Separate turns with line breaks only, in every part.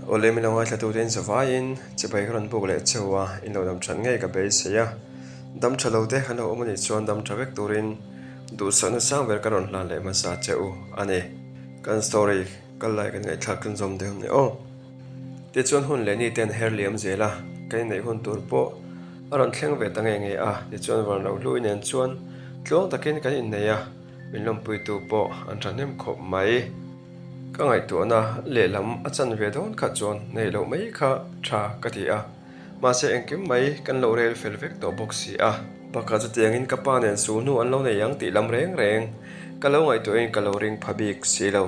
Ole mi longa thatu den savain chipai kron buk le chewa in lo dam than ngai ka be seya dam thalo te khano omani chuan dam thavek turin du sana sang ver karon hlan le ma sa cheu ani kan story kal lai kan ngai thak kan zom de ni o ti chuan hun le ni ten herliam zela kai nei hun tur po aron thleng ve ta nge a ti chuan Vanrohlu-i nen chuan tlong takin kan in neya min lom pui tu po an thanem khop mai ka ngai tu na le lam achan ve don kha chon nei lo mai kha tha ka ti a ma se engkim mai kan lo rel fel vek to box si a baka chu tiang in ka pa nen su nu an lo nei yang ti lam reng reng ka lo ngai tu in ka lo ring phabik si lo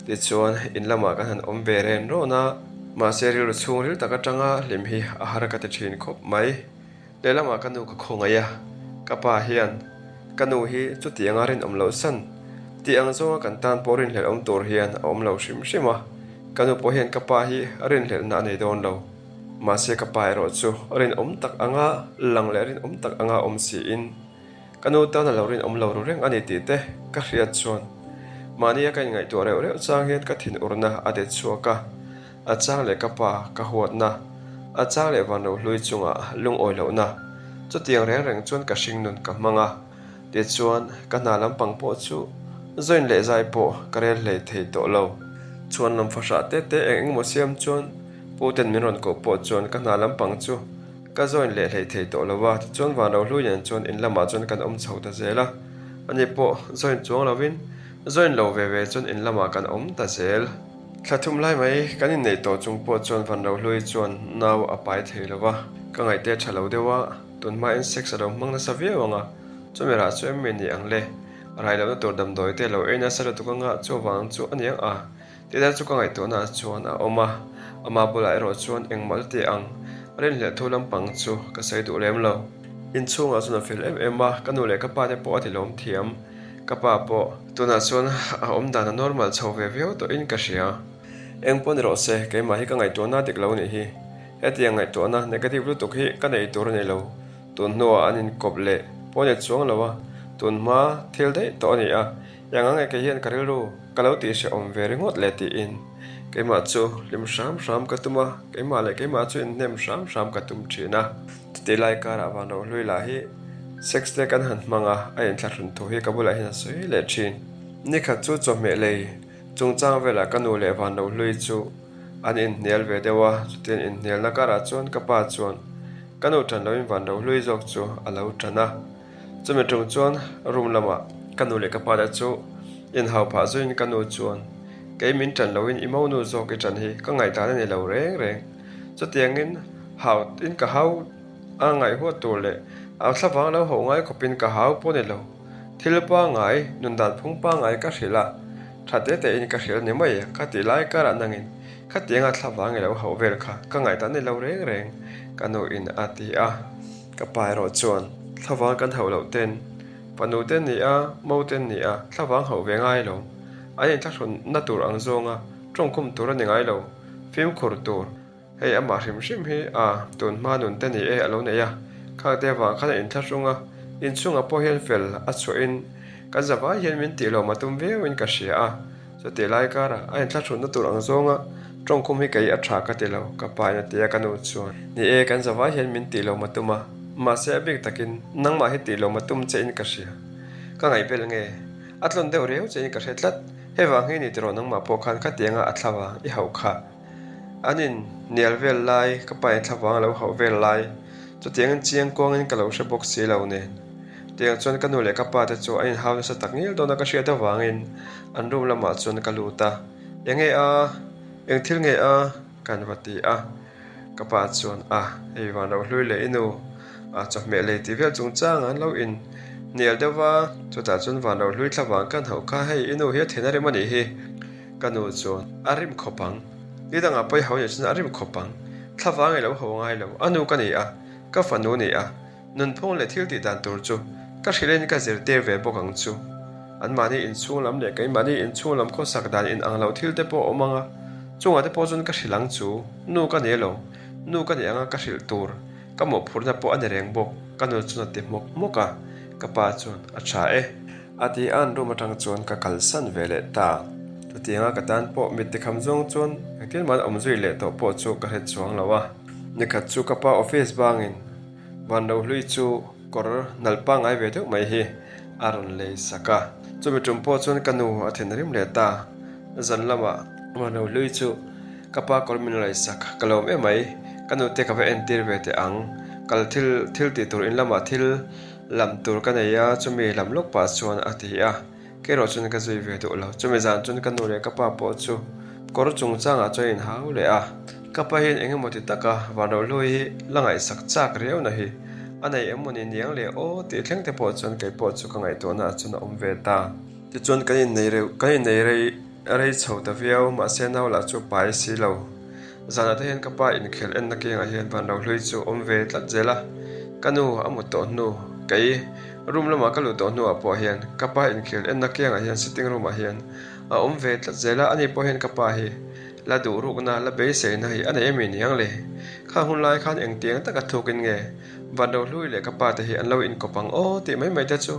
ti chuan in lama kan han om ve ren ro na ma se ril chung ril taka tanga lim hi a har ka te thin khop mai le lama kan nu ka khonga ya ka pa hian kanu hi chu tianga rin om lo san ti ang zo kan tan porin hlel om tur hian om lo shim shima kanu po hian ka pa hi rin hlel na nei don lo ma se ka pa ro chu rin om tak anga lang le rin om tak anga om si in kanu ta na lo rin om lo ru reng ani ti te ka hriat chuan mania kan ngai tu reu reu chang hian ka thin urna ade chuaka a chang le ka pa ka huat na a chang le Vanrohlu-i chunga lung oi lo na chu tiang reng reng chuan ka hring nun ka manga ti chuan ka na lampang po chu zoin le zai po karel le thei to lo chuan lam fasha te te eng mo siam chuan puten minron ko po chuan ka na lampang chu ka zoin le thei to lo wa chuan Vanrohlu-i nen chuan in lama chuan kan om chho ta zela ani po zoin chuang lovin zoin lo ve ve chuan in lama kan om ta zel thlathum lai mai kan in nei to chung po chuan Vanrohlu-i chuan naw apai thei lo wa ka ngai te thalo dewa tunma in sex aro mangna savia wanga chumera chu em ni angle rai lo tur dam doi te lo ena sara tu nga chu wang chu aniang a ti dar chu ka ngai to na chuan a oma ama bula ero chuan engmal te ang ren le tholam pang chu ka sai du lem lo in chunga chuna fil em a kanu le ka pa te po atilom thiam ka pa po tuna chuan a om dana normal chho ve veo to in ka hria engpon ro se ke ma hi ka ngai to na dik lo ni hi hetiang ngai to na negative lu tuk hi ka nei tur nei lo tun no anin kople pone chuang lawa tun ma thil dei to ni a yang ange ke hian karil ru kalau ti se om ve ringot le ti in ke ma chu lim sham ka tuma ke ma le ke ma chu in nem sham ka tum thina ti lai ka ra Vanrohlu-i la hi sex te kan han manga a in thlachun thu hi ka bula hin sui le thin ni kha chu cho me le chung chang vela kanu le Vanrohlu-i chu an in nel ve dewa tin in nel na kara chuan ka pa chuan kanu than lo in Vanrohlu-i jok chu alo thana chume tung chuan room lama kanu le ka pa da chu in hau pha zo in kanu chuan ke min than lo in imo nu zo ke than hi ka ngai ta ne lo reng reng chu tiang in hau in ka hau a ngai ho tur le a thlawang lo ho ngai khopin ka hau po ne lo thil pa ngai nun dan phung pa ngai ka hrila thate te in ka hril ni mai ka ti lai ka ra nangin ka tianga thlawang lo ho vel kha ka ngai ta ne lo reng reng kanu in ati a ka pai ro chuan thlawang kan ho lo ten panu ten ni a mo ten ni a thlawang ho ve ngai lo ai thlachun na tur ang zonga tongkum tur ani ngai lo film khur tur hei ama hrim hi a tun ma nun ten ni e alo ne ya kha te wa kha in thlachunga in chunga po hian fel a chu in ka zawa hian min ti lo matum ve win ka hria a so te lai ka ra ai thlachun na tur ang zonga tongkum hi kai a tha ka te lo ka pa na te ka nu chuan ni e kan zawa hian min ti lo matuma ma se big takin nang ma hi ti lo matum che in ka hria ka ngai pel nge atlon deu reu che in ka hretlat hewang hi ni tro nang ma po khan ka tianga athlawa I hau kha anin nial vel lai ka pa thlawang lo ho vel lai chu tiang chiang kong in ka lo she box si lo ne tiang chuan kanu le ka pa te chu ain hau sa tak ngil do na ka hria da wangin an room lama chuan ka luta enge a eng thil nge a kan wati a ka pa chuan a ei Vanrohlu-i le inu a chok me le ti vel chung chang an lo in nial dewa chu ta chuan Vanrohlu-i thlawang kan ho kha hei inu hi thenari mani hi kanu chuan arim khopang idanga pai ho ye chuan arim khopang thlawang e lo ho ngai lo anu ka ni a ka fanu ni a nun phong le thil ti dan tur chu ka hrilen ka zir te ve bokang chu an mani in chung lam le kai mani in chung lam kho sak dan in ang lo thil te po omanga chunga te po chun ka hrilang chu nu ka ne lo nu ka ni anga ka hril tur ka mo phurna po an reng bok kanu chuna te mok moka ka pa chuan a tha e ati an ru matang chuan ka kalsan vele ta tu tianga ka tan po mit te kham zong chuan Engtin man zui le to po chu ka het chuang lawa nikhat chu kapa office bangin Vanrohlu-i chu kor nalpa ngai ve deuh mai hi aron lei saka chumi tumpo chuan kanu a then rim le ta zan lama Vanrohlu-i chu kapa kormin lai sak kalom e mai kanu te ka ve entir ve te ang kal thil ti tur in lama thil lam tur ka nei a chumi lam lok pa chuan a ti a kero chun ka zui ve deuh lo chumi zan chun kanu le kapa po chu kor chung changa chain hau le a kapa hin engemoti taka Vanrohlu-i langai sak chak reu na hi anei emoni niang le o ti thleng te po chon ke po chu ka ngai to na chun om ve ta ti chon kain nei rei chho ta viau ma se nau la chu pai si lo zana te hen kapa in khel en na ke nga hian Vanrohlu-i chu om ve tlat zela kanu amu to nu kai room lama kalu to nu a po hian kapa in khel en na ke nga hian sitting room a hian a om ve tlat zela ani po hian kapa hi la du ru na la be se na hi anei emi niang le kha hun lai khan eng tiang taka thukin nge Vanrohlu-i le kapa te hi an lo in kopang o ti mai te chu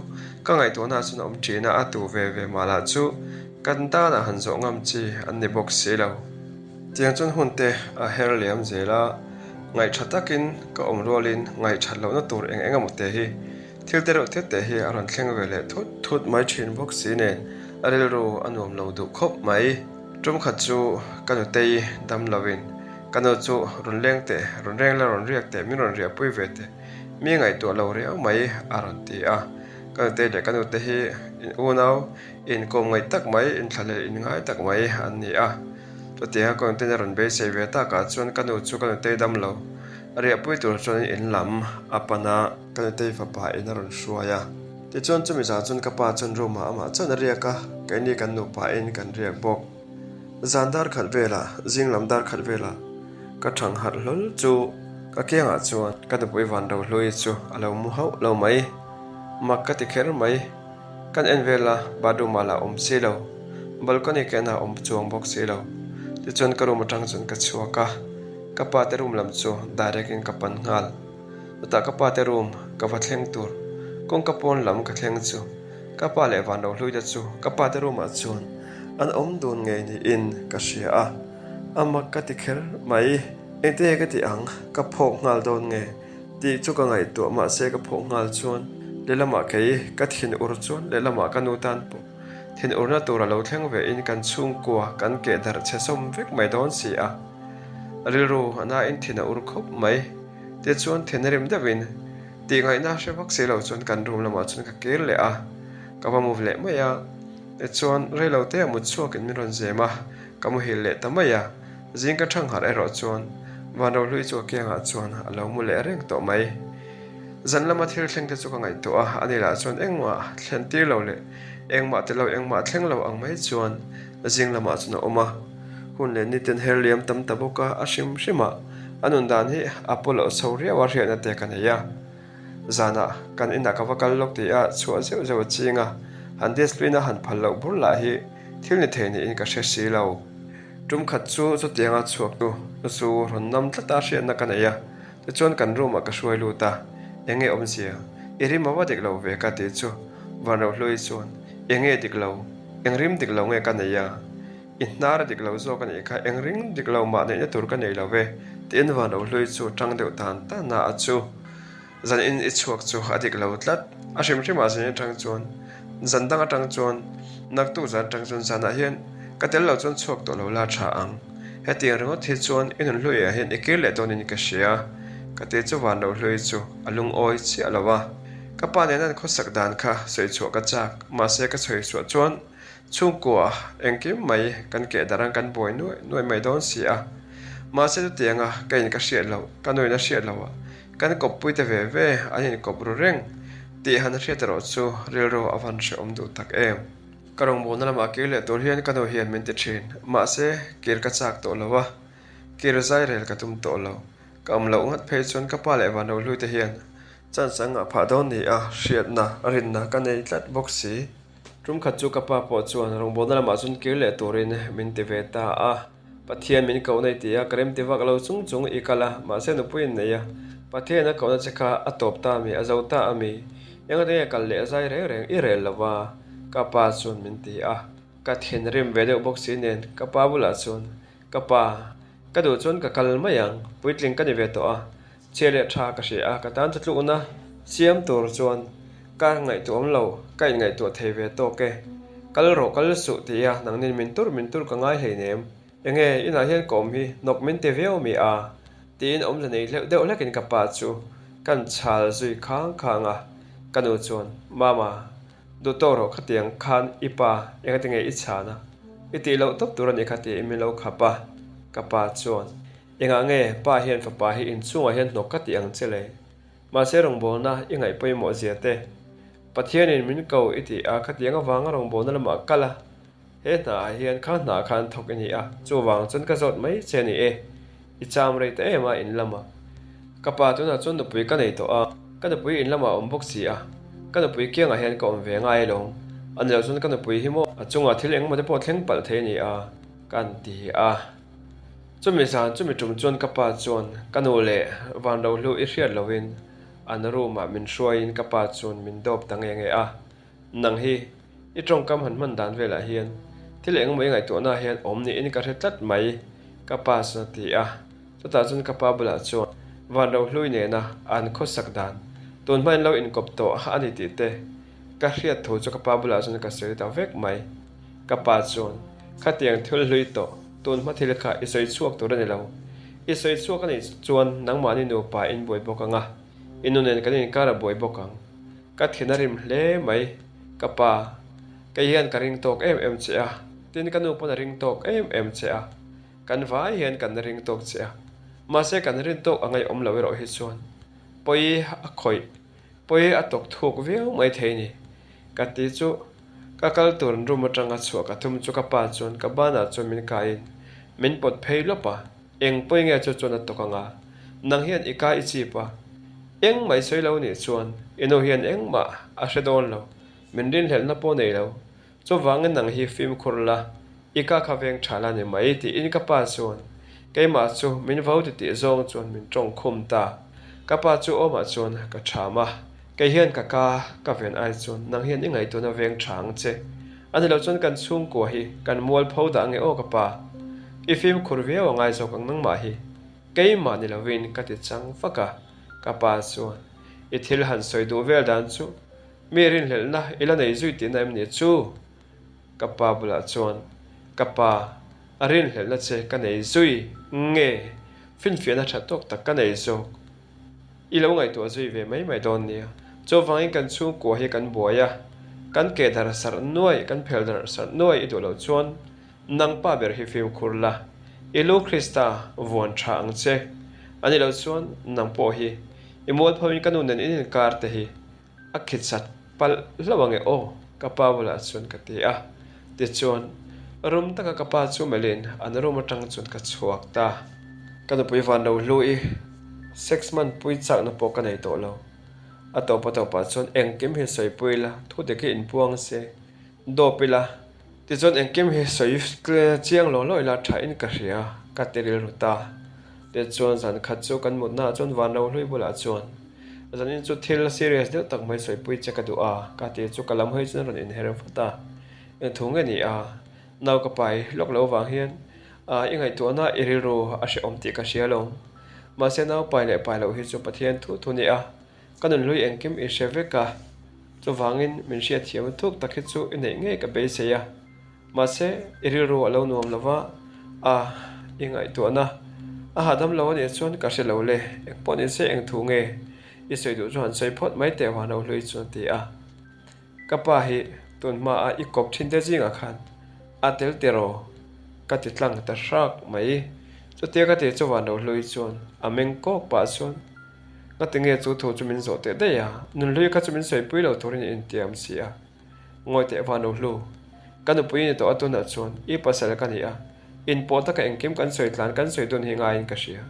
ka ngai to na chuna om china a tu ve mala chu kan ta na han zo ngam chi an ni box se lo tiang chun hun te a her liam zela ngai thatakin ka om rolin ngai thalo na tur eng amote hi thil te ro te hi aron thleng ve le thut mai thin box si ne arel ro anom lo du khop mai tum khat chu kanu tei dam lovin kanu chu run reng la ron riak te mi ron ria pui ve te mi ngai to lo re mai aron ti a kanu te le kanu te hi in unau in kom ngai tak mai in thale in ngai tak mai an ni a to te ha kon te ron be se ve ta ka chuan kanu chu kanu te dam lo ria pui tur chuan in lam apana kanu te fa pa in ron shuaya ti chuan chumi za chun kapa chun roma ama chun ria ka kai ni kan nu pa in kan riak bok zandar khat vela jinglam dar khat vela ka thang har lol chu ka kenga chuan ka du pui Vanrohlu-i chu alo mu hau lo mai makka ti kher mai kan en vela badu mala si lo balcony kena chuang box si lo ti chuan ka room atang chun ka chuaka ka pa te room lam chu direct in ka pan ngal ta ka pa te room ka va thleng tur kong ka pon lam ka thleng chu ka pa le Vanrohlu-i da chu ka pa te room a chuan an dun nge ni in ka sia a amak ka ti kher mai ente ka ti ang ka phok ngal don nge ti chu ka ngai to ma se ka phok ngal chuan le lama kei ka thin ur chuan le lama ka nu tan po thin ur na tur lo thleng ve in kan chhungkua kan ke dar che som vek mai don si a rilru ana in thina ur khop mai te chuan thinrim davin ti ngai na she vak se lo chuan kan room lama chuan ka ker le a ka va move le mai a te chuan relo te mu chuak in mi ron zema kamu hil le tamaya jing ka thang har ero chuan Vanrohlu-i chu kenga chuan alo mu le reng to mai zan lama thil thleng te chu ka ngai to a anila chuan engma thlen tir lo le engma thleng lo ang mai chuan jing lama chuna oma hun le ni ten her liam tam taboka ashim shima anun dan hi apolo sauria wa ria na te kan ya zana kan ina ka vakal lok ti a chu zeu chinga han discipline han phalo bur la hi thil ni theini in ka she si lo tum khat chu tianga chuak tu chu ron nam tlata hria na kan ya te chon kan room a ka hruai lu ta enge om sia eri mawa dek lo ve ka ti chu Vanrohlu-i chuan enge dik lo engrim dik lo nge kan ya innar dik lo zo kan ka engring dik lo ma ne tur kan nei lo ve tin Vanrohlu-i chu tang deuh tan ta na a chu zan in I chuak chu adik lo tlat a hrim hrim a zin tang chuan zan dang atang chuan nak tu zan tang chuan zana hian ka tel lo chuan chuak to lo la tha ang hetiang ringo thi chuan inun hlui a hian ikir le tonin ka sia ka te chu Vanrohlu-i chu alung oi chi alawa ka pa ne nan khosak dan kha soi chuak ka chak ma se ka chhoi chuak chuan Chhungkua Engtin mai kan ke darang kan boi noi mai don si a ma se tu tianga kain ka hriat lo ka noi na hriat lo kan kop pui te ve anin kop ru reng ti han hriat ro chu rilro avan hre om du tak em karong bon lama ke le tor hian kano hian min te thin ma se kir ka chak to lawa kir zai rel ka tum to lo kam lo ngat phei chon ka pa le Vanrohlu-i te hian chan sanga pha don ni a hriat na rin na ka nei tlat box si tum khat chu ka pa po chuan rong bon lama chun kir le torin min te ve ta a pathian min ko nei ti a krem ti vak lo chung ikala ma se nu puin nei a pathian a ko na chekha a top ta mi a zo ta ami yang re kal le zai reng I rel lawa ka pa chun min ti a ka thin rim ve deuh box si nen ka pa bula chun kapa kadu chon ka kal mayang puitling ka ni ve to a chele tha ka she a ka tan tlu na siam tur chuan ka ngai tu om lo kai ngai tu thei ve to ke kal ro kal su ti a nang nin min tur ka ngai hei nem enge ina hian kom hi nok min te veo mi a tin om le nei le deuh lekin kapa chu kan chal zui khang a kanu chuan mama du toro khatiang khan ipa engati nge ichana iti lo top turan ekhati imi lo khapa kapa chuan enga nge pa hian fa pa hi in chunga hian nok kati ang chele ma se rong bolna ingai poimo ziate pathian in min ko iti a khatiang awanga rong bolna lama kala he na hian khan na khan thok ani a chu wang chun ka zot mai cheni e icham rei te ema in lama kapa tu na chun pui ka nei to a ka pui in lama ombok si a ka pui kianga hian ko om ve ngai long an lo chun ka pui hi mo achunga thil eng ma te po thleng pal the ni a kan ti a chumi san chumi tum chuan kapa chuan kanu le Vanrohlu-i hriat lovin an ruma min hruain kapa chuan min dop tang enge a nang hi I trong kam han man dan vela hian thil eng mai ngai to na hian om ni in ka hretlat mai kapa sa ti a chota chun kapa bula chuan Vanrohlu-i ne na an khosak dan ton man lo in kop to ani ti te ka hriat tho chu kapa bula chun ka sei ta vek mai kapa chuan khatiang thul hlui to ton ma thil kha isoi chuak to rani lo isoi chuak ani chuan nangma ni no pa in boi bokanga inunen kanin kara boi bokang ka thinarim hle mai kapa cái hiền cả ring tok em che a tin kan upon ring tok em che a kan vai hiền kan ring tok che a ma se kan ring tok angai om lo ro hi chuan poi a khoi poi a tok thuk veo mai thei ni ka ti chu ka kal tur rum atanga chu ka thum chu ka pa chuan ka bana chu min ka in min pot phei lo pa eng poi nge chu chuan atokanga nang hian ika ichi pa eng mai soi lo ni chuan ino hian eng ma a hredon lo min rin hel na po nei lo chu wangin nang hi film khurla ika khaveng thala ni mai ti in ka pa chuan keima chu min vo ti zong chuan min tong khum ta ka pa chu oma chuan ka thama ke hian ka ven ai chuan nang hian ingai tu na veng thang che ani lo chuan kan Chhungkua hi kan mual pho da nge o ka pa I film khur ve wa ngai zo kang nang ma hi keima ni lovin ka ti chang faka ka pa chuan I thil han soi du vel dan chu mirin hel na ila nei zui ti naim ni chu kapa bula chuan kapa arin hel na che ka nei zui nge fin fiana thatok tak ka nei zo ilo ngai to zui ve mai don ni cho wangin kan Chhungkua hi kan boya kan ke dar sar nuai kan phel dar sar nuai I do lo chuan nang pa ber hi film khurla ilu Krista von tha ang che ani lo chuan nang po hi imol phamin kanun nen in kar te hi akhitsat pal lawange o kapa bula chuan ka ti a ti chuan rum taka kapa chu melin an rum atang chuan ka chuak ta kan pui Vanrohlu-i 6 month pui chak na po ka nei to lo atopa chuan engkim hi soi puila thu de ki in puang se do pila ti chuan engkim hi soi chiang lo loi la tha in ka hria ka teril ruta ti chuan zan khat chu kan mut na chuan Vanrohlu-i bula chuan zanin chu thil serious deuh tak mai soi pui che ka du a ka ti chu kalam hoi chuan ron in herem fata en thung ani a naw ka pai lok lo wang hian a ingai tu na iriru a she om ti ka hrialom ma se naw pai le pai lo hi chu pathian thu ni a kanun lui engkim I sheveka chu wangin min hria thiam thuk takhi chu inei nge ka be se ya ma se iriru alo nuam lova a ingai tu na a hadam lo ni chuan ka hre lo le ek pon in se eng thu nge I soi du chuan soi phot mai te Vanrohlu-i chuan ti a kapa hi tun ma a I kop thin te jinga khan a tel tero ka ti tlang ta rak mai chu te ka te chu Vanrohlu-i chuan a meng kok pa chuan ka ti nge chu thu chu min zo te de ya nun lui ka chu min soi pui lo turin in tiam si a ngoi te Vanrohlu kan pui ni to atuna chuan I pasal ka ni a in po ta ka engkim kan soi tlan kan soi dun hi nga in ka hria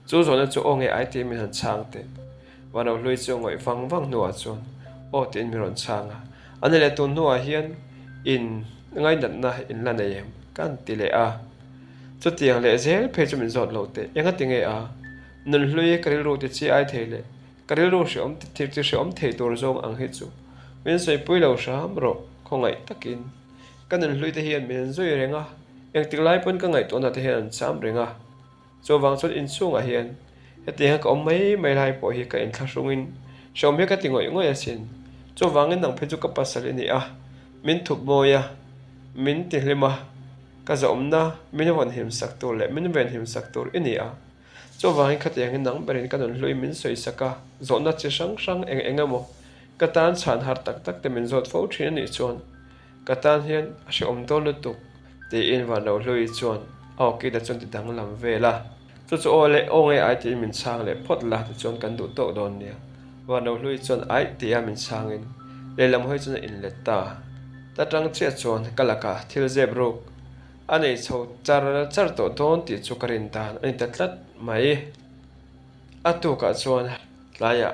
chu zo na chu onge ai ti min han chang te Vanrohlu-i chu ngoi wang nuwa chuan o tin mi ron changa ani le tun nuwa hian in ngai nat na in la nei kan ti le a chu tiang le zel phe chu min zot lo te enga ti nge a nun hlui karil ru ti chi ai theile karil ru shom ti shom thei tur zong ang hi chu min soi pui lo sham ro khongai takin kanun hlui te hian min zoi renga engtik lai pon ka ngai to na te hian cham ringa chowang chon in chunga hian hetiang ka mai mai lai po hi ka in thlashungin shom he ka tingoi ngoi asin chowang in nang pheju ka pasal ni a min thup moya min ti hlema ka zomna min wan him saktur le min ven him saktur ini a chowang khatiang in nang berin kanon hlui min soi saka zona chi sang sang engamo katan chan har tak tak te min zot fo thin ni chon katan hian a she om tol tu te in Vanrohlu-i chuan au ki da chon ti dang lam vela chu chu ole onge ai ti min chang le phot la te chon kan du to don nia Vanrohlu-i chuan ai ti a min changin le lam hoi chun in leta ta tang che chuan kalaka thil zeb ruk anei chho char to don ti chu karin tan ani tatlat mai atu ka chuan laya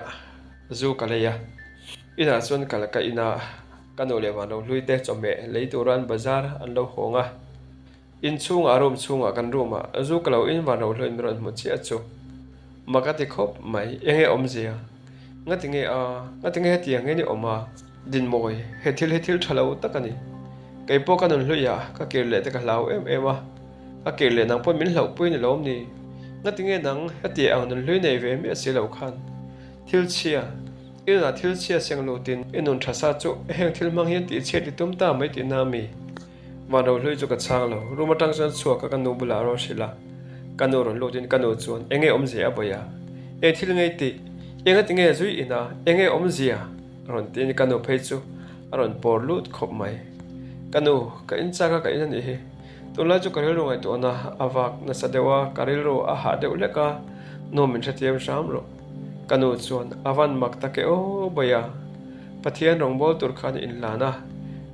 zu kaleya ina chuan kalaka ina kanole Vanrohlu-i te chome leituran bazar an lo honga in chunga room chunga kan ruma zu kalo in Vanrohlu in ron mu chi achu makati khop mai enge omzia ngatinge tiang nge ni oma din moi hethil thalo takani keipo kanon hluya ka kirle te ka hlau ema a kirle nang pon min hlau pui ni lom ni ngatinge nang heti ang non hlui nei ve mi asi lo khan thil chia ina thil chia seng lo tin inun thasa chu heng thil mang hian ti che ti tum ta mai ti na mi Vanrohlu-i chu ka chang lo ruma tang san chuak ka kanu bula ro shila kanu ron lo tin kanu chuan enge omze a boya e thil ngei ti enga tinge zui ina enge omzia ron tin kanu phei chu ron por lut khop mai kanu ka in chaka ka in ni hi tula chu karil ro ngai to na awak na sadewa karil ro a ha de uleka no min thatiam sham ro kanu chuan awan mak ta ke o boya pathian rong bol tur khan in lana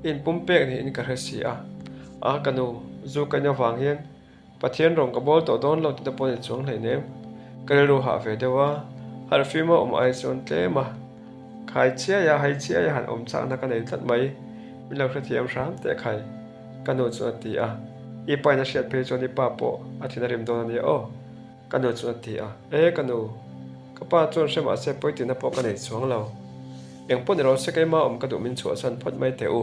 in pumpek ni in ka resi a kanu zu kanya wang hian pathian rong ka bol to don lo ti ta pon chung hlei nem karil ro ha ve dewa har fima ai chon tlema khai chia ya hai chia ya han chang na ka nei thlat mai mi lo thatiam sham te khai kanu chu ti a i pai na shet pe choni pa po athina rim don ni o kanu chu ti a kanu ka pa chon shema se poi ti na po ka nei chuang lo eng pon ro se kai ma ka du min chu san phot mai te u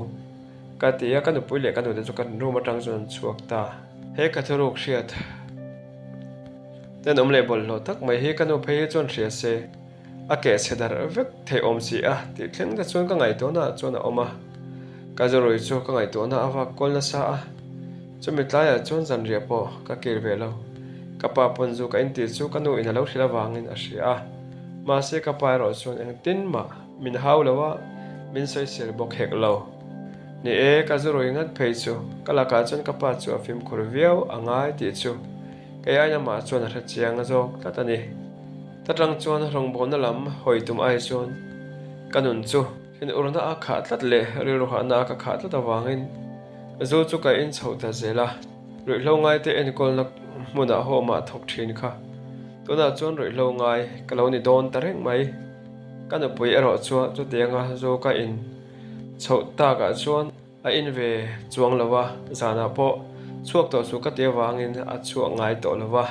ka ti a kanu pui le kanu de chu kan ru ma tang chon chuak ta he ka thuruk hriat ten le bol lo tak mai hi kanu phei chon hria se a ke sedar vek the si a ti thleng da chon ka ngai to na chon a oma ka zoroi chu ka ngai to na awa kol na sa a chumi tlaya chon zan ria po ka kir ve lo ka pa pon zu ka in ti chu kanu ina lo thila wangin a hria ma se ka pa ro chon engtin ma min hau lawa min soi sel bok hek lo ni ka zoroi ngat phei chu kala ka chon ka pa chu a film khur viau angai ti chu kaya na ma chuan a chiang zo tatani tatang chuan rong bon na lam hoi tum ai chuan kanun chu hin urna a kha tlat le ri ro ha na ka kha tlat awangin zo chu ka in chho ta zela roi lo ngai te en kol na muna ho ma thok thin kha tuna chuan roi lo ngai kalo ni don tareng mai kanu pui ero chu tenga zo ka in chho ta ka chuan a in ve chuang lawa zana po chuak to chu ka te wangin a chuak ngai to lawa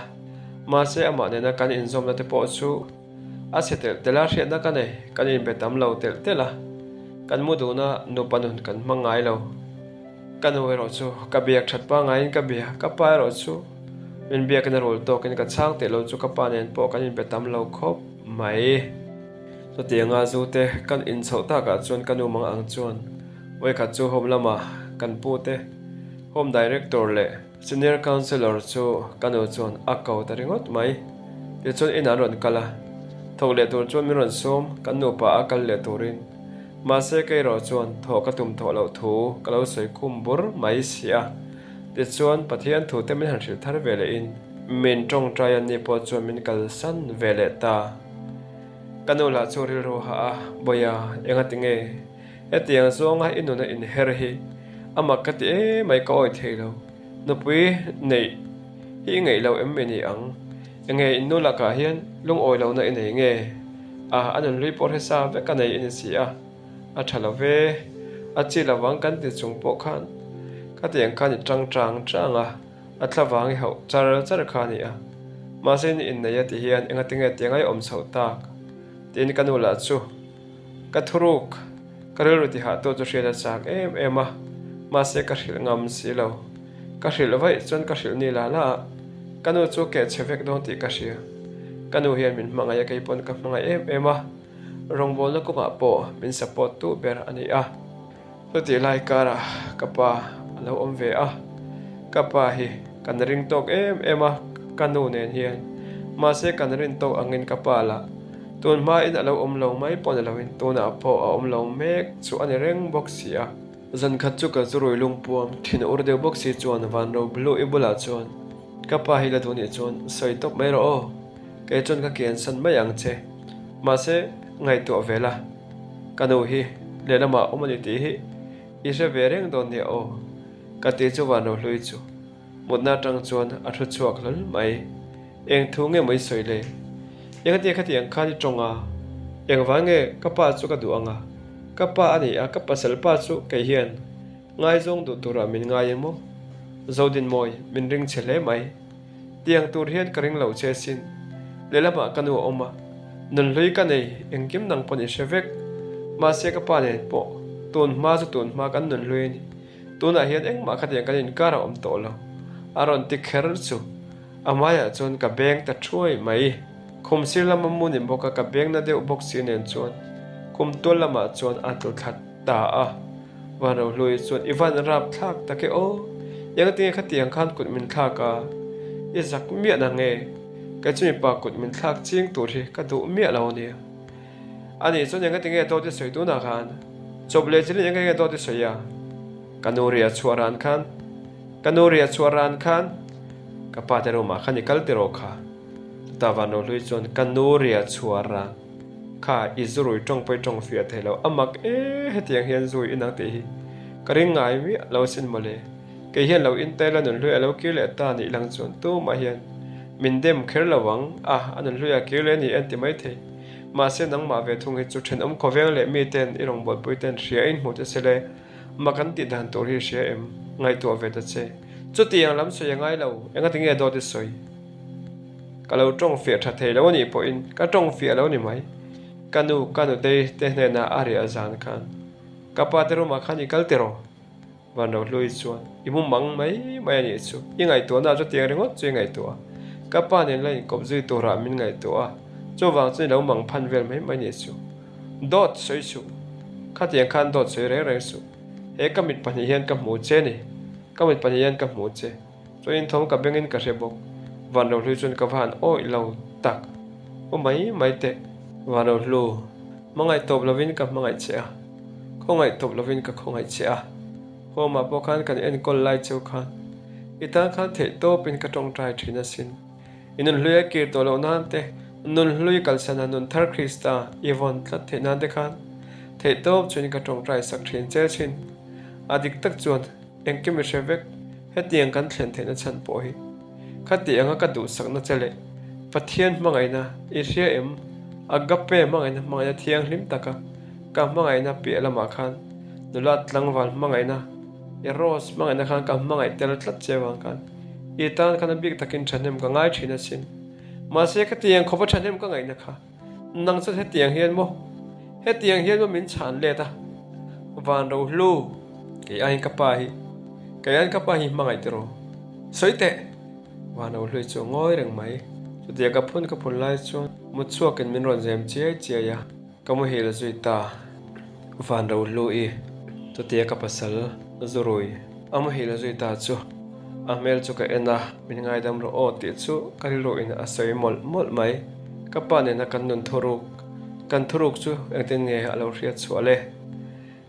ma se ama ne na kan in zom na te po chu a setel tela hria na ka nei kan in betam lo tel tela kan mu du na nu panun kan mangai lo kan ro chu ka biak that pa ngai ka bia ka pa ro chu min bia kan rol to kan ka chang te lo chu ka pa nen po kan in betam lo khop mai so tianga zu te kan in chho ta ka chuan kanu mang ang chuan wai kha chu hom lama kan pu te home director le senior counselor chu kanu chuan a ko ta ringot mai ti chuan in aron kala thole tur chuan mi ron som kanu pa akal le turin ma se kai ro chuan tho ka tum tho lo thu kalo soi khum bur mai sia ti chuan pathian thu te min han thil thar vele in min tong trai an ni po chuan min kal san vele ta kanu la churil ro ha boya enga tinge etiang zonga inuna in her hi ama kati mai ka oi thelo no pui nei hi ngei lo em ni ang enge inu la ka hian lung oi lo na in nge anon report he sa ve ka nei in si a thalo ve a chi la wang kan ti chung po khan ka tiang khan ni changa a thlawang hi ho char kha ni ma sen in nei ti hian enga tinge tiangai om chho tak tin kanu la chu ka thuruk karelu ti ha to chu hriat chak ema ma se ka hril ngam si lo ka hril vai chuan ka hril ni la la kanu chu ke chevek don ti ka hria kanu hian min hmanga ya kei pon ka hmanga em a rong bol na ko nga po min support tu ber ani a to ti lai kara kapa lo om ve a kapa hi kan ring tok em a kanu nen hian ma se kan rin tok angin kapa la tun ma in alo om lo mai pon lo in tuna po a om lo mek chu ani reng box sia zan khat chu ka zuroi lungpuam thin urde box si chuan Vanrohlu-i bula chuan kapa hi la thuni chuan soi tok mai ro o ke chon ka kian san mai ang che ma se ngai to vela kanu hi le lama omani ti hi i se vereng don ni o ka ti chu Vanrohlu-i chu mutna tang chuan a thu chuak lol mai eng thu nge mai soi le yang ti khati ang khani tonga yang wange kapa chu ka du anga kapa ani a kapa selpa chu ke hian ngai zong du tura min ngai mo zodin moi min ring chele mai tiang tur hian ka ring lo che sin lelama kanu oma nun lui ka nei engkim nang poni shevek ma se kapa ne po tun ma kan nun lui ni tuna hian eng ma khati ang kanin kara om to lo aron ti kher chu amaya chon ka beng ta throi mai khum silama muni boka ka beng na deu box sin en chon kum tolama chon atul khat ta a Vanrohlu-i chuan ivan rap thak take o yang ti khatiang khan kut min thaka izak mia na nge ka chumi pa kut min thak ching tur hi ka du mia lo ni ani chon yang ti nge to ti soi tu na khan choble chili yang nge to ti soi ya kanuria chuaran khan ka pa te ro ma khani kal te ro kha ta Vanrohlu-i chuan kanuria chuaran kha izurui tong poi tong fia thelo amak hetiang hian zui inang te hi karing ngai mi lo sin mole ke hian lo in te la nun lui alo ki le ta ni lang chuan tu ma hian min dem kher lawang anan lui a ki le ni anti mai the ma se nang ma ve thung hi chu then om khoweng le mi ten irong bol pui ten ria in mu te sele makan ti dan tor hi ria em ngai to ve ta che chu tiang lam so yang ngai lo enga tinge do ti soi ka lo tong fia tha the lo ni po in ka tong fia lo ni mai kanu te ne na ari azan khan kapa te ro ma khani kal te ro Vanrohlu-i chuan imum mang mai ani chu ingai to na chu tiang ringot chu ngai to kapa ne lai kop zui to ra min ngai to a chu wang chu lo mang phan vel mai ni chu dot soi chu khatiang khan dot soi re su e kamit pani hian ka mu che ni kamit pani hian ka mu che chu in thom ka bengin ka rebok Vanrohlu-i chuan ka van oi lo tak o mai te Vanrohlu mangai top lovin ka mangai che a khongai top lovin ka khongai che a homa pokhan kan en kol lai cheu khan itang khan the to pin ka tong trai thina sin inun hluya kir to lo nan te nun hlui kalsana nun thar krista evon tlat the nan de khan the to chun ka tong trai sak thin che chin adik tak chuan engkim shevek hetiang kan thlen the na chan po hi khati anga ka du sak na chele pathian mangai na i ria em agape mangai na thiang hlim taka ka mangai na pi lama khan nulat tlangwal mangai na eros mangai na khan ka mangai tel tlat chewang kan itan kan big takin thanem ka ngai thina sin ma se ka tiang khopa thanem ka ngai na kha nang cha hetiang hian mo min chan le ta Vanrohlu ke ain ka pa hi mangai te ro soite Vanrohlu chu ngoi reng mai chu dia ka phun lai chu mu chuakin min ron zem chia ya kamu hil zui ta Vanrohlu-i to tia ka pasal zurui amu hil zui ta chu amel chu ka ena min ngai dam ro o ti chu kari ro in asoi mol mai ka pa ne na kan nun thuruk chu engtin nge alo ria chu ale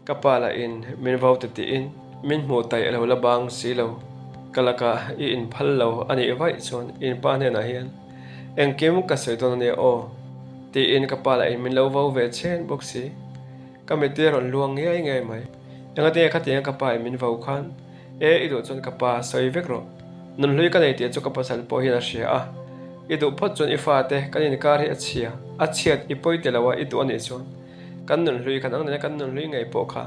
ka pa la in min vau ti in min mu tai alo la bang si lo kalaka I in phal lo ani vai chon in pa ne na hian engkim ka soi don ne o ti in ka pa la in min lo vau ve chen boxi kamete ron luang ngai mai anga te khatia ka pa min vau khan ido chon ka pa soi vek ro nun hlui ka nei te chu ka pasal po hi na ria a idu phot chon ifa te kanin kar hi achiat ipoi te lawa idu ani chon kan nun hlui kan ang ne kan nun hlui ngai po kha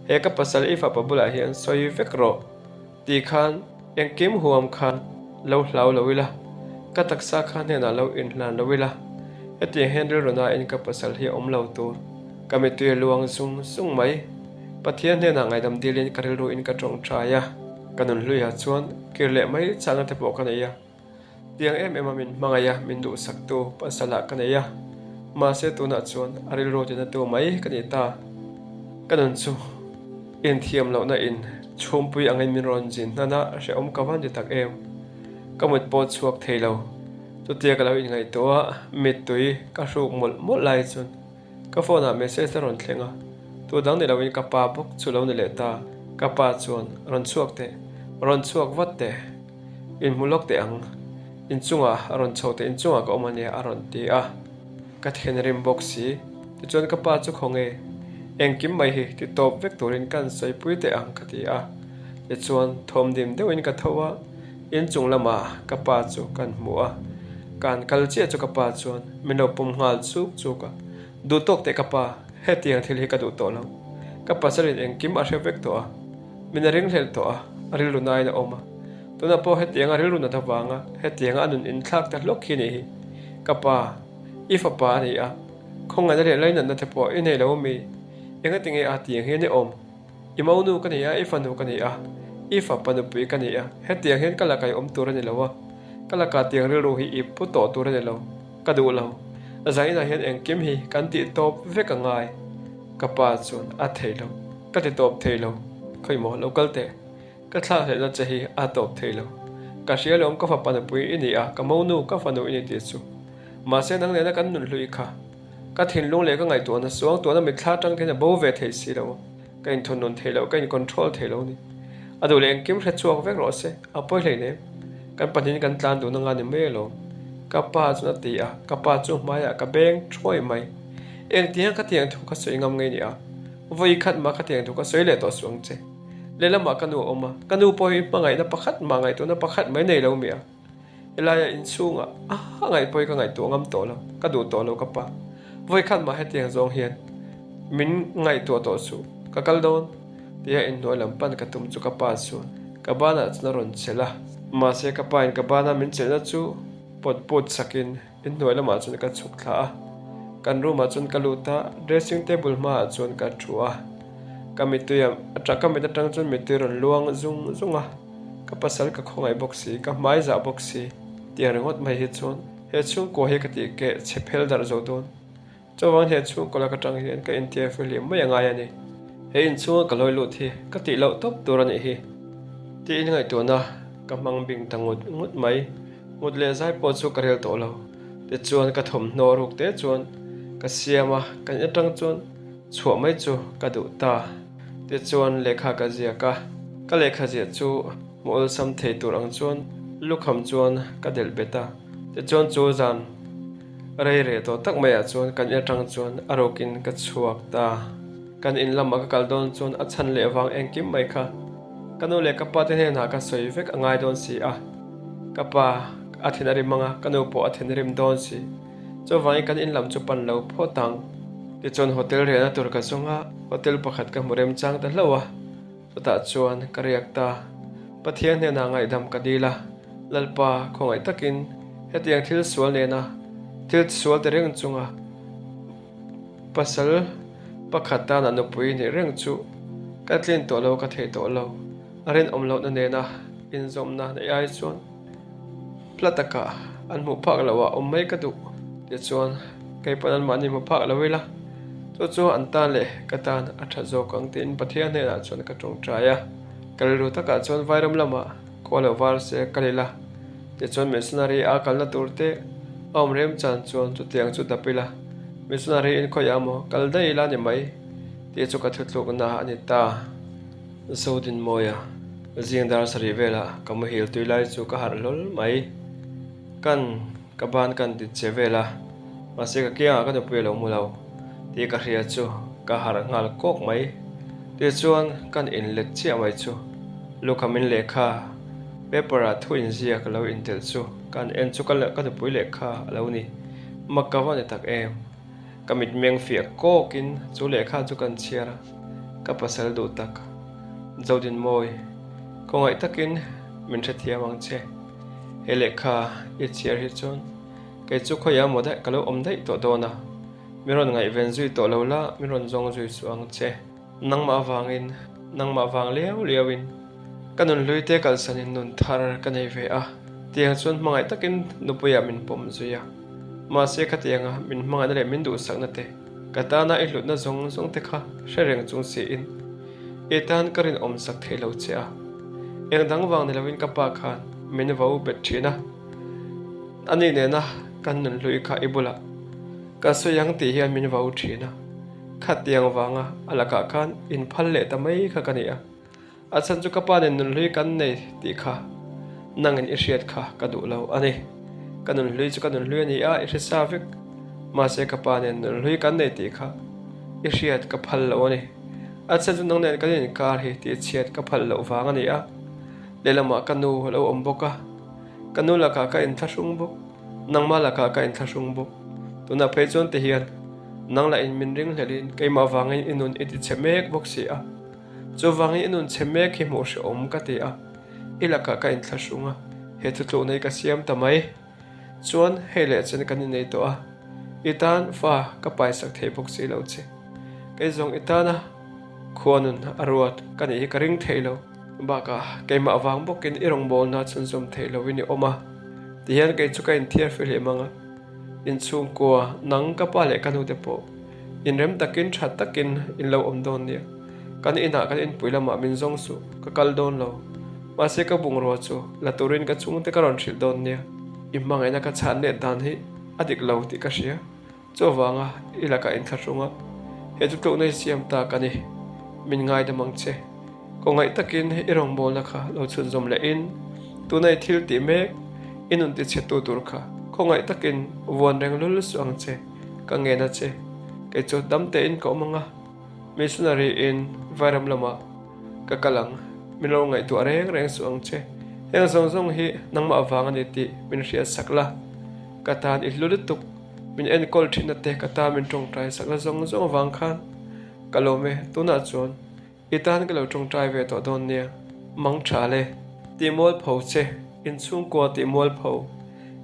he ka pasal ifa pa bula hian soi vek ro ti khan engkim huam khan lo hlau lowila ka taksa khan he na lo in hlan lowila eti handle rona in ka pasal hi om lo tur kamete luang sung mai pathian ne na ngai dam dilin karil ro in ka tong traya kanun lui ha chuan kirle mai chana te po kaneya tiang em min mangaya min du saktu pasala kaneya ma se tu na chuan aril ro te na tu mai kanita kanun chu in thiam lo na in chumpui angai min ron jin nana she om kawan de tak em kamut po chuak theilo tu tia kalo in ngai to mit tui ka ru mol lai chun ka phone a message ron thlenga tu dang ni lawin ka pa bok chu lo ni le ta ka pa chuan ron chuak wat te in mulok te ang in chunga ron chote in chunga ko mania aron ti a ka then rim boxi ti chuan ka pa chu khonge engkim mai hi ti top vek turin kan soi pui te ang ka ti a ti chuan thom dim deuin ka thowa in chung lama ka pa chu kan mu a kan kalche chu ka pa chuan mino pum ngal chu ka du tok te ka pa hetiang thil hi ka du to lo ka pa sarin engkim a hre to a min ring hlel to a aril runai na oma tuna po hetiang aril runa thawanga hetiang anun in thlak ta hlok hi ni hi ka pa ifa pa ni a khonga le laina na te po in he lo mi enga tinge a tiang he ne om imau nu ka ni a ifa nu ka ni a ifa pa nu pui ka ni a hetiang hen kala kai om tur ni lawa kala ka tiang ril ro hi i pu to tur ni lo ka du lo zaina hen engkim hi kan ti top vek angai ka pa chun a theilo ka ti top theilo khoi mo local te ka thla he na che hi a top theilo ka sialom ka fa pa nu pui ini a ka mau nu ka fa nu ini ti chu ma se nang ne na kan nun hlui kha ka thin lung le ka ngai to na suang to na mi thla tang the na bo ve thei si lo ka in thon non theilo ka in control theilo ni adu le engkim hre chuak vek ro se a poi hlei ne kan panin kan tlan du na nga ni me lo ka pa chu na ti a ka pa chu maya ka beng throi mai eng tiang ka tiang thu ka soi ngam ngai ni a voi khat ma ka tiang thu ka soi le to suang che le lama kanu oma kanu poi mangai na pakhat mangai to na pakhat mai nei lo mi a elaya in chunga ngai poi ka ngai to ngam to lo ka du to lo ka pa voi khat ma he tiang zong hian min ngai to su ka kal don tia in noi lam pan ka tum chu ka pa su ka bana chna ron chela ma se ka pa in ka bana min chela chu pot sakin in noi lama chun ka chuk thla kan room a chun ka luta dressing table ma chun ka thua kamituyam ataka meta tang chun metiron luang zunga ka pasal ka khongai boxi ka mai za boxi tiar ngot mai hi chun he chung ko he ka ti ke chephel dar zo don chawang he chung ko la ka tang hian ka intia fili mai anga ya ni he in chung ka loi lu thi ka ti lo top turani hi ti in ngai to na ka mang bing tangut ngut mai mut le zai po chu karel to lo te chuan ka thom no ruk te chuan ka siama kan atang chuan chhuwa mai chu ka du ta te chuan lekha ka zia ka lekha zia chu mol sam thei tur ang chuan lukham chuan ka del beta te chuan chu zan re to tak mai a chuan kan atang chuan arokin ka chuak ta kan in lama ka kal don chuan a chan le wang engkim mai kha kanu le ka pa te he na ka soi vek angai don si a ka pa athinari manga kanu po athinrim don si cho vai kan in lam chu pan lo pho tang ti chon hotel re na tur ka sunga hotel pakhat ka murem chang ta lawa ta chuan kariak ta pathian ne na ngai dam ka dila lalpa khongai takin hetiang thil sual ne na thil sual te reng chunga pasal pakhata na no pui ni reng chu ka tlin to lo ka thei to lo aren omlo na ne na in zom na ai chuan plataka an mu phak lawa mai ka du ti chuan kai panan mani mu phak lawila chu an ta le ka tan atha zo kang tin pathian ne na chuan ka tong traya kalru ta ka chuan vairam lama kola war se kalila ti chuan missionary a kalna turte omrem chan chuan chu tiang chu tapila missionary in khoyamo kaldai la ni mai ti chu ka thutluk na ani ta zodin moya zingdar sari vela kamhil tuilai chu ka har lol mai kan kaban kan ti chevela mase ka kia ka pui lo mulo ti ka hria chu ka har ngal kok mai ti chuan kan in let chia mai chu lukhamin lekha paper a thuin zia ka lo in tel chu kan en chu ka pui lekha lo ni makawa ne tak em kamit meng fia kokin chu lekha chu kan chiara ka pasal do tak zodin moi kongai takin min thia mang che helekha e chiar hi chon ke chu khoya moda kalo omdai to dona miron ngai ven zui to lola miron zong zui suang che nangma wang leo lewin kanun luite kalsanin nun thar kanei ve a tiang chuan mangai takin nupuya min pom zuya ma se khatianga min mangai le min du sakna te katana I hlutna zong te kha hrengreng chung si in etan karin om sak thelo che a engdang wang nilawin kapa khan min vau bet thina ani ne na kanun lui kha ibula ka soyang ti hian min vau thina khatiang wanga alaka khan in phalle tamai kha kania achan chu kapa nen nun lui kan nei ti kha nangin ishiat kha kadu lo ani kanun lui chu kanun lui ani a isavik ma se kapa nen nun lui kan nei ti kha ishiat ka phal lo ani achan chu nang nen kanin kar hi ti chiat ka phal lo wang ani a lelama kanu lo omboka kanu la ka in thasung bok nangma la ka in thasung bok tuna phechon te hian nangla in min ring hlelin keima wangin inun iti chemek bok si a chu wangin inun chemek hi mo she om ka ti a ilaka ka in thlasunga he thu tlo nei ka siam tamai chuan hele chen kan nei to a itan fa ka pai sak thei bok si lo che ke zong itana khuanun arwat kan hi ka ring theilo baka keima wang bokin irong bol na chun zum theilo wini oma tihan ke chu ka in thiar fele manga in Chhungkua nang ka pa le kanu te po in rem takin that takin in lo om don nia kan ina kan in puilama min zong su ka kal don lo ma se ka bung ro chu la turin ka chung te ka ron thil don nia I mangai na ka chan ne dan hi adik lo ti ka sia cho wanga ilaka in tharunga he tu to nei siam ta kani min ngai da mang che ko ngai takin irong bol na kha lo chun zom le in tu nei thil ti me inun ti che tu tur kha ko ngai takin won reng lul suang che ka nge na che ke chu dam te in ko manga missionary in varam lama ka kalang min lo ngai tu reng suang che heng zong hi nangma awang ani ti min ria sakla katan I hlulituk min en kol thina te kata min tong trai sakla zong wang khan kalome tuna chon itan kalo tong trai ve to don nia mang tha le ti mol pho che in Chhungkua ti mol pho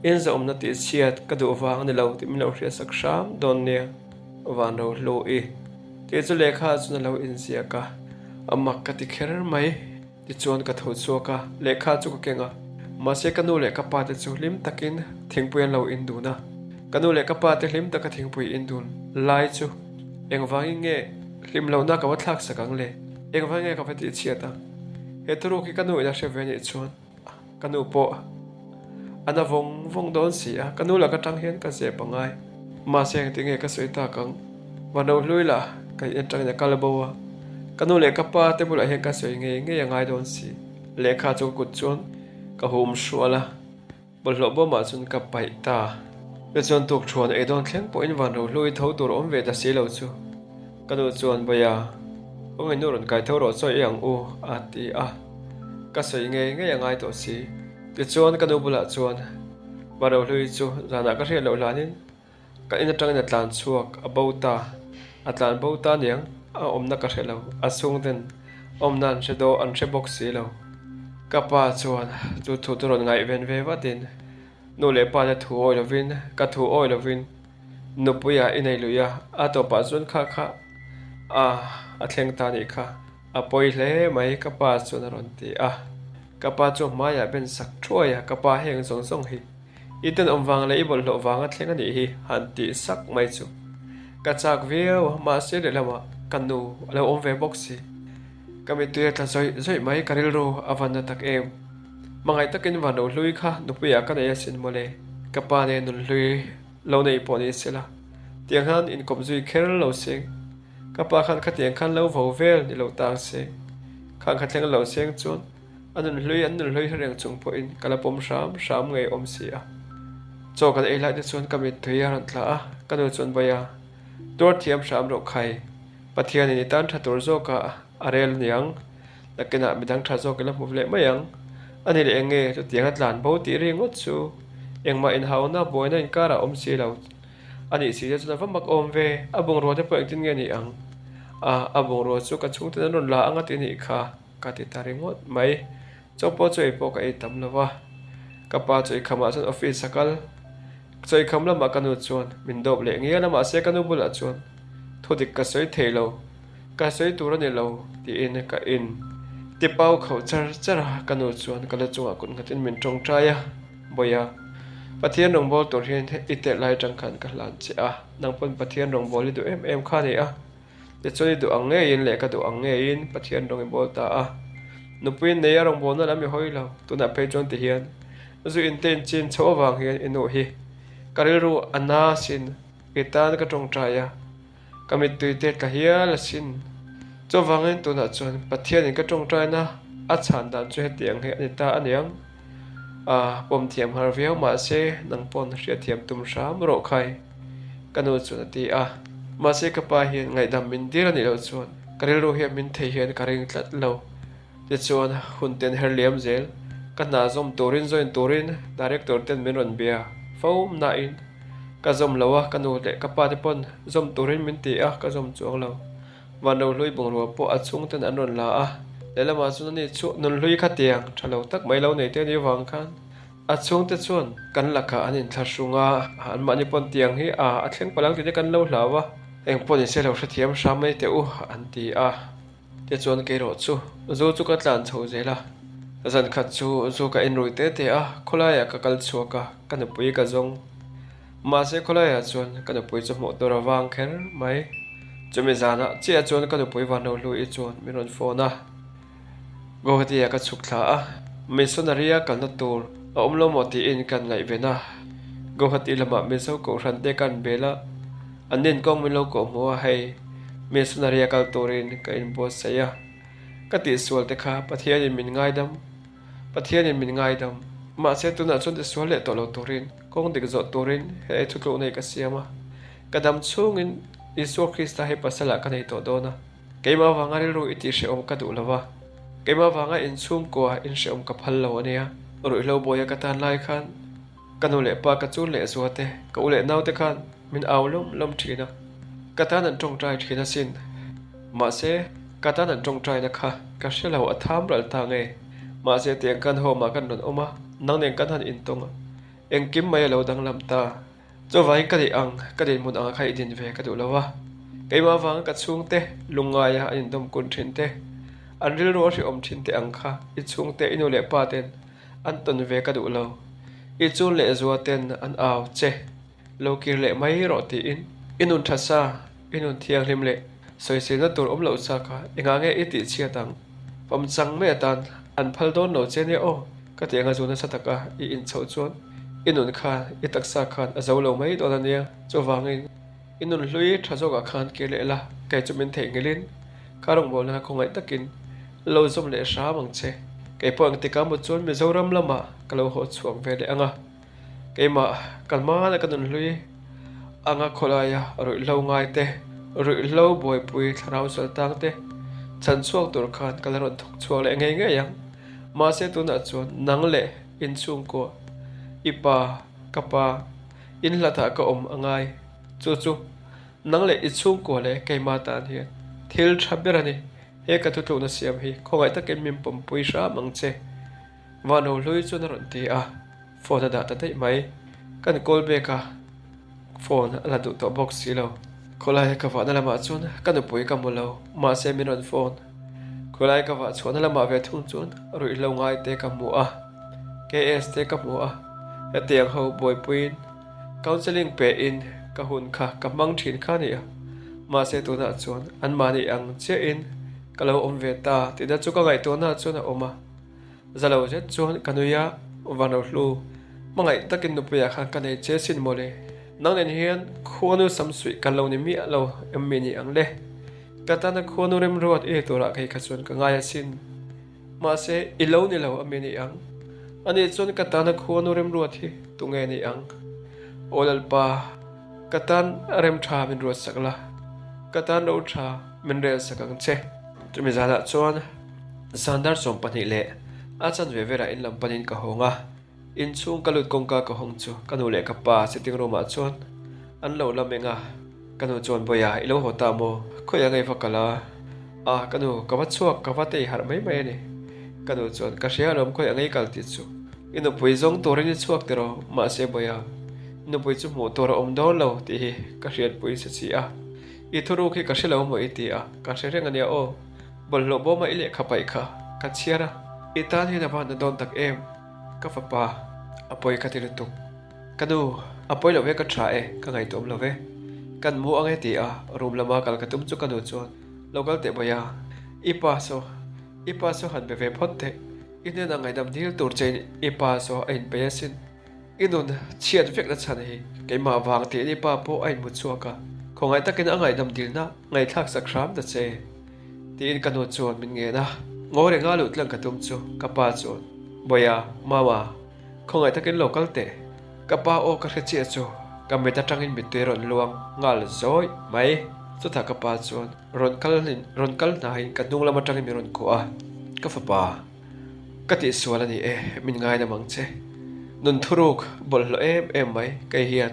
in za omna ti chiat ka du wang ni lo ti min lo ria sak sham don nia Vanrohlu-i ti chu lekha chu na lo in sia ka amak ka ti kher mai ti chuan ka tho chu ka lekha chu ka kenga ma se kanu le ka pa te chu lim takin thingpuan lo in du na kanu le ka pa te lim taka thingpui in dun lai chu engwangi nge lim lo na ka wa thlak sakang le engwangi ka pati chiata he turu ki kanu ina sheveni chuan kanu po ana vong don si a kanu la ka tang hian ka se pangai ma se ti nge ka soita kang Vanrohlu-i la ka in tang na kalbowa kanu le ka pa te bula he ka soi nge ngai don si lekha chu kut chuan ka hum shuala bollo bo ma chun ka pai ta be chon tuk thuan e don thleng po in Vanrohlu-i tho tur om ve ta si lo chu kanu chuan boya ong in ron kai tho ro choi yang u ati a ka soi nge ngai to si ti chuan kanu bula chuan Vanrohlu-i chu rana ka hre lo lanin ka in tang na tlan chuak abota atlan bota niang a omna ka hre lo asung den omnan shedo an she box si lo kapa chuan chu thu turon ngai ven ve watin nu le pa na thu oi lovin ka thu oi lovin nupuya inei luya a to pa chun kha a thleng ta ni kha a poi hle mai kapa chun ron ti a kapa chu maya ben sak thuaya kapa heng song hi iten omwang le ibol lo wanga thleng ani hi han ti sak mai chu ka chak veo ma se le lama kanu lo om ve boxi kami tuya ta zoi mai karil ro avan tak em mangai takin Vanrohlu-i kha nupuya ka nei sin mole kapa ne nun lui lo nei poni sela tiang han in kom zui kher lo sing kapa khan kha tiang khan lo vo vel ni lo tang se khan kha thleng lo seng chun anun lui reng chung po in kala pom sham ngai om si a cho kan ei lai de chun kami tuya ran tla a kanu chun baya tor thiam sham ro khai pathian ni tan thatur zo ka arel niang lakena midang tha zo kala muvle mayang ani le enge to tiang atlan bo ti ringot chu engma in hauna boina in kara om si lo ani si je chuna vamak om ve abung ro te po engtin nge ni ang abung ro chu ka chung te ron la anga ti ni kha ka ti taringot mai chopo choi po ka e tam lawa ka pa choi khama chun office sakal choi khamla ma kanu chuan min dop le nge lama se kanu bula chuan thodik ka soi thelo ka soi tur ni lo ti in ka in ti pau khẩu chara kanu chuan kala chunga kun ngatin min tong traya boya pathian rong bol tor hian ite lai tang khan ka hlan che a nang pon pathian rong bol du em kha ni a te choi du ang nge in le ka du ang nge in pathian rong bol ta a nupuin nei a rong bol na lami hoi lo tuna pe chon ti hian zu in ten chin chaw wang hian inu hi kariru ana sin itan ka tong traya kamit tuite ka hian la sin cho wangin tuna chuan pathian in ka tong trai na a chan dan chu hetiang he ani ta aniang pom thiam har viau ma se nang pon hria thiam tum ram ro khai kanu chuna ti a ma se ka pa hian ngai dam min dir ani lo chuan karil ro hian min thei hian karing tlat lo te chuan hun ten herliam zel kana zom torin join torin director ten min ron bia phom na in ka zom lawa kanu le ka pa te pon zom torin min ti a ka zom chuang lo Vanrohlu-i bungrua po achung ten an ron la a lelama chun ni chu nun hlui kha tiang thalo tak mai lo nei te ni wang khan achung te chuan kan laka anin thlarsunga an mani pon tiang hi a thleng palang ti te kan lo hlawa eng pon se lo hrathiam samai te u an ti a te chuan ke ro chu zo chu ka tlan chho zela zan khat chu zo ka in rui te a khulaya ka kal chuaka kan pui ka zong ma se khulaya chuan kan pui chu mo tor awang kher mai chumi zana chia chuan kan pui Vanrohlu-i chuan miron phone a go hatia ka chuk thla a missionaria kan tur a omlo moti in kan lai vena go hati lama miso ko rante kan bela anin kong milo ko mo hei missionaria kal turin ka in bo saya ka ti sual te kha pathian in min ngai dam ma se tuna chun te sual le to lo turin kong dik zo turin he thutlo nei ka siama kadam chungin Isu Krista he pasala ka nei to dona keima wangari ru iti she om ka du lawa keima wanga in Chhungkua in she om ka phal lo ania ru lo boya ka tan lai khan kanu le pa ka chu le zuate ka ule nau te khan min awlum lom thina ka tan an tong trai thina sin ma se ka tan an tong trai na kha ka shelo atham ral ta nge ma se tiang kan ho ma kan non oma nang neng kan han in tonga eng kim mai lo dang lam ta cho vai ka di ang ka din mun ang khai din ve ka du lawa keima wang ka chung te lungaya in dom kun thin te an ril ro ri om thin te ang kha I chung te inu le pa ten an ton ve ka du lo I chu le zuwa ten an aw che lo kir le mai ro ti in inun thasa inun thiang hlim le soi se na tur om lo cha kha enga nge iti chia tang pom chang me tan an phal don no che ne o ka te nga zuna sataka I in chho chuan inun khan I taksa khan azo lo mai do ania cho wangin inun hlui thazoga khan ke le la kai chumin thei ngelin karong bol na khongai takin lo zom le sha mang che kai pong ti kam chun mi zoram lama kalo ho chuang ve le anga keima kalma na kanun hlui anga kholaya ro lo ngai te ro lo boy pui tharau sal tang te chan chuak tur khan kalaron thok chuak le ngai ngai yang ma se tu na chun nang le in Chhungkua ipa kapa in latha ka om angai chu nang le I Chhungkua le keima tan hian thil thaberani he ka thu na siam hi khongai ta kem mim pom pui sha mang che Vanrohlu-i chu na ron ti a phone da ta dei mai kan call back a phone la du to box silo kholai ka wa na lama chun kan pui ka mulo ma se min ron phone kholai ka wa chona lama ve thung chun rui lo ngai te ka mu a ks te ka mu a tiang ho boy puin counseling pe in ka hun kha ka mang thin kha ni ma se tu na chuan an mani ang che in kalo om ve ta ti da chu ka ngai to na chu na oma zalo je chuan kanuya Vanrohlu mangai takin nu puya khan kanai che sin mole nang nen hian khonu samsui kan lo ni mi lo emmi ni ang le katana khonu rem rot e tora kai kha chuan ka ngai sin ma se ilo ni lo ammi ni ang ani chon katana khonu rem ruat hi tunge ni ang olal pa katan rem tha min ruat sakla katan ro tha min rel sakang che tumi zana chon sandar som pani le achan ve vera in lam panin ka honga in chung kalut kongka ka hong chu kanu le ka pa sitting room a chon an lo lamenga kanu chon boya ilo hota mo khoya ngai fakala a kanu ka wa chuak ka wa te har mai mai ni kanu chon ka ria lom khoi angai kal ti chu inu pui zong torin chuak te ro ma se boya inu pui chu mo tor om do lo ti hi ka riat pui se chi a I thuru ki ka shelo mo iti a ka shereng ania o bol lo bo ma ile kha pai kha
kan siara itan hi na ba na don tak em ka fa pa apoi ka tilutuk kanu apoi lo ve ka tra e ka ngai tom lo ve kan mu angai ti a room lama kal ka tum chu kanu chon local te boya ipa so han be ve photte ine na ngai dam dil tur chen ipa so ain pe sin inun chiat vek na chan hi ke ma wang te ni pa po ain mu chuaka khongai takin angai dam dil na ngai thak sakram da che tin kanu chon min nge na ngore nga lut lang ka tum chu ka pa chon boya mama khongai takin local te ka pa o ka khe che chu ka meta tangin mi te ron luang ngal zoi mai chu tha ka pa chon ron kal na hin ka dung lama tangin mi ron ko a ka fa pa ka ti suala ni e min ngai na mang che nun thuruk bol lo em mai kai hian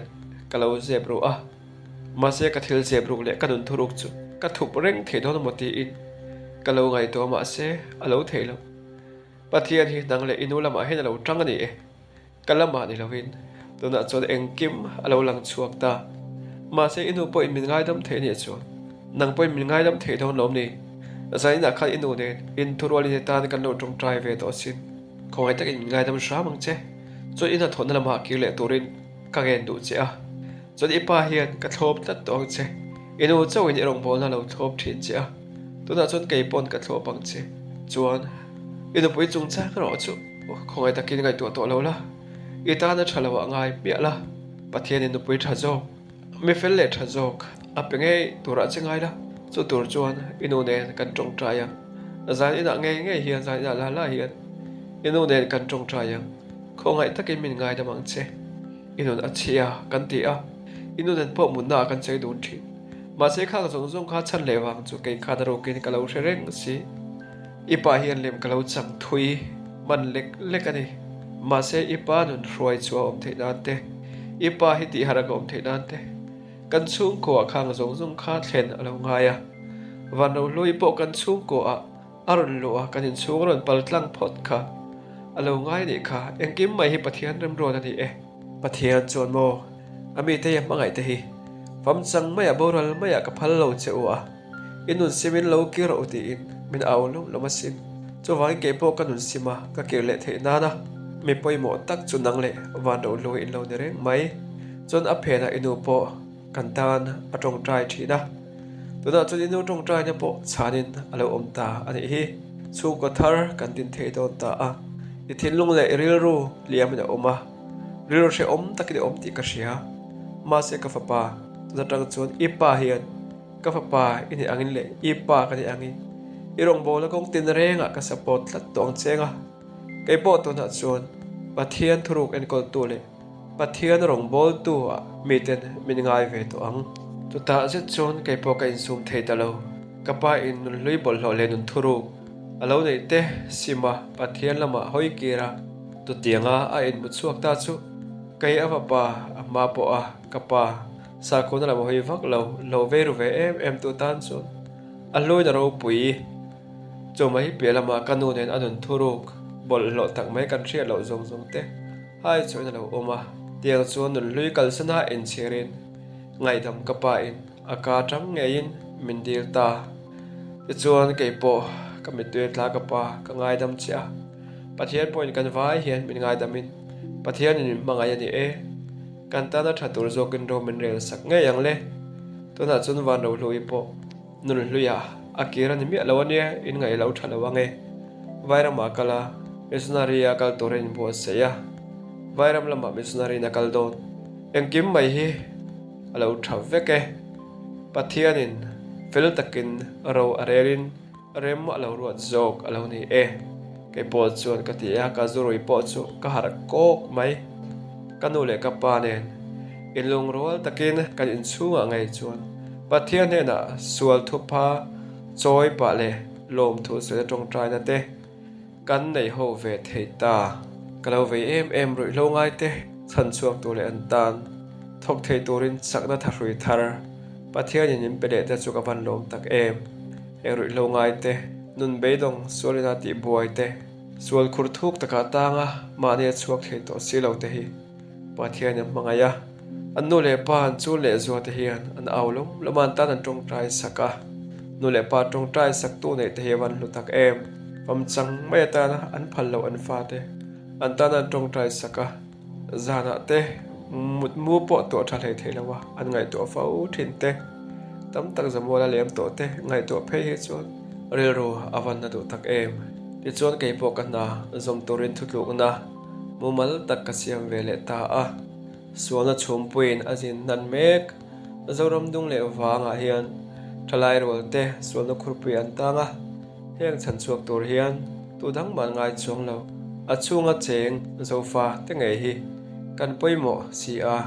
kalau zebru a ma se ka thil zebru le ka nun thuruk chu ka thup reng the don moti in kalau ngai to ma se alo theilo pathian hi nang le inu lama hen alo tang ani e kalama ni lovin tuna chon engkim alo lang chuak ta ma se inu po in min ngai dam the ni chu nang po in min ngai dam the don lom ni zai na khan inu ne in thurwali ne tan kan no tong trai ve to sin khongai tak in ngai dam sha mang che cho ina thon lama ki le turin ka gen du che a cho ipa hian ka thlop tat tong che inu chawin erong bol na lo thlop thin che a tuna chon kei pon ka thlop pang che chuan inu pui chung cha ka ro chu khongai takin ngai to lo la ita na thalawa ngai pia la pathian inu pui tha jo mi fel le tha jok apenge tura chengai la chu tur chuan inu ne kan tong traya zan ina nge hian zan ina la hian inu ne kan tong traya khongai takin min ngai da mang che inu a chia kan ti a inu den po mun na kan chei dun thi ma se kha zong kha chan le wang chu ke kha da ro kin kalau reng si ipa hian lem kalau chang thui man lek ani ma se ipa nun roi chu om the dan te ipa hi ti hara om the dan te kan chung ko khang zong kha thlen alo ngaya Vanrohlu-i po kan chung ko a aron lo a kan in chung ron paltlang phot kha alo ngai ni kha engkim mai hi pathian rem ro ani e pathian chon mo ami te ya mangai te hi fam chang maya boral maya ka phal lo che wa inun simin lo ki ro ti in min aulum lo masin cho wai ke po kanun sima ka ke le the na na mi poi mo tak chu nang le Vanrohlu-i in lo ne reng mai chon a phena inu po kan tan atong trai thi na tuna chon inu tong trai na po chanin alo om ta ani hi chu ko thar kan tin the don ta a i thin lung le ril ru liam na oma ril she om takide om ti ka ria ma se ka fa pa tuna tang chon ipa hian ka fa pa ini angin le ipa ka ni angin irong bol kong tin renga ka support lat tong chenga ke po tuna chon pathian thuruk en kol tu le pathian rong bol tu a miten min ngai ve to ang tu ta zet chon ke po ka in sum thei ta lo ka pa in lui bol lo le nun thuruk alo nei te sima pathian lama hoi kira tu tianga a in mu chuak ta chu kai ava pa ma po a ka pa sa ko na lama hoi vak lo ve ru ve em tu tan chon a loi na ro pui cho mai pe lama kanu nen anun thuruk bol lo tak mai kan thria lo zong te hai choi na lo oma tiang chuan nun lui kal sana in cherin ngai dam ka pa in aka tang nge in min dil ta chuan ke po ka mi tu tla ka pa ka ngai dam chia pathian point kan vai hian min ngai damin pathian in mangai ani e kan ta na thatur zokin ro min rel sak nge yang le to na chun Vanrohlu-i po nun luya akira ni mi alawani in ngai lo thala wange vaira ma kala missionary kal toren bo seya vairam lama missionary na kal don engkim mai hi alo thaw veke pathianin fel takin ro arerin rem alo ruat jok alo ni e ke po chuan ka tia ka zuroi po chu ka har kok mai kanu le ka pa nen ilung rol takin kan in chunga ngai chuan pathian he na sual thupa choi pa le lom thu se tong trai na te kan nei ho ve thei ta kalau ve em roi lo ngai te chan chuak tu le an tan thok thei turin sakna tharui thar pathian in pele te chu ka van lom tak em e roi lo ngai te nun beidong solina ti buai te sual khur thuk taka tanga ma ne chuak thei to silo te hi pathian in mangaya annu le pan chu le zo te hian an aulum laman tan an tong trai saka nu le pa tong trai sak tu nei te hi van lu tak em pam chang mai ta na an phal lo an fa te an ta na tong trai saka zana te mut mu po to tha thei thei lawa an ngai to fau thin te tam tak zamola lem to te ngai to phei he chuan rel ro avan na do tak em ti chuan kei po ka na zom torin thutluk na mumal tak ka siam vele ta a sualna chhumpuin azin nan mek zoram dung le wanga hian thalai rol te sualna khurpui an tanga heng chan chuak tur hian tu dang man ngai chuang lo a chunga cheng zofa te ngei hi kan poimo si a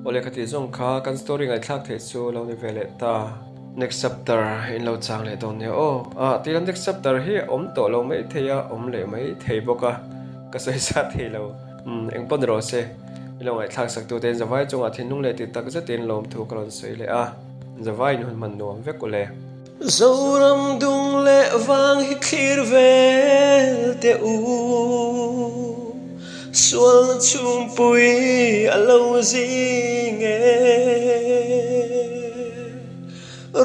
ole khati zong kha kan story ngai thlak the chu lo ni vele ta next chapter in lo chang le don ne o ti next chapter hi om to lo mai theya om le mai thei boka ka sai sa thei lo eng pon ro se lo ngai thlak sak tu ten zawai chunga thin nung le ti tak za tin lom thu kron sei le a zawai nun man nuam ve ko le zoram dung le wang hi thlir vel te u sual chhungpui alo zinge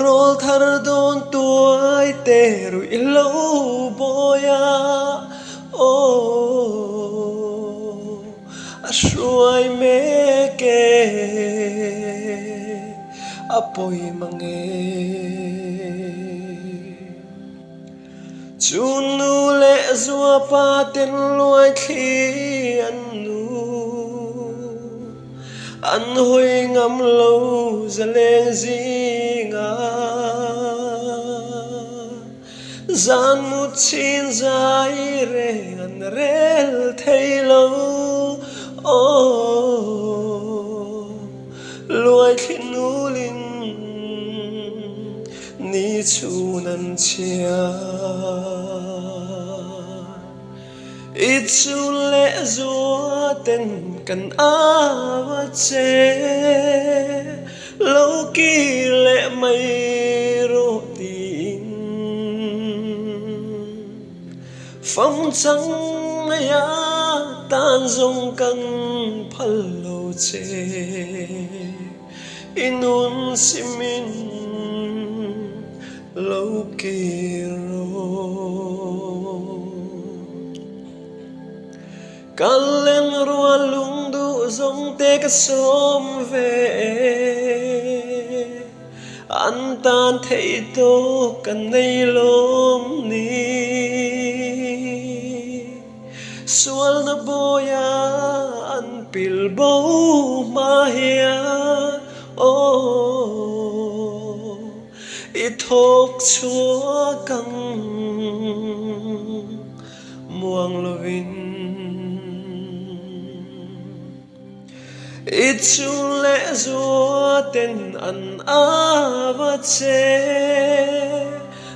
rol thar don tuai te rui lo boya o ashruai meke apoi mange chunu le zua pa ten luai khi anu an hoi ngam lo zaleng zinga zan mu chin zai re an rel thei lo o luai khinu lin ni chu nan chia Itsu le zua ten kan awa che lâu kỳ lệ mây rô tin phong trắng ya tan dung căn phal lâu che inun simin lâu kỳ rô kan lên rua lung du dòng tê cái xóm về an tan thấy tô kan nay lom ni sual na boya an pil bo ma hia o ithok chua căng muang lovin Itsu le zua ten an ava che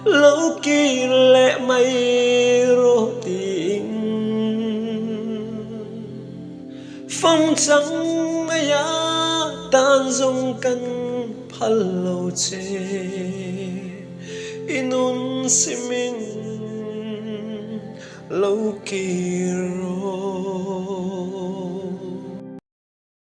lâu kỳ lệ mây rô tin phong trắng ya tan dung căn phal lâu che inun simin lâu kỳ rô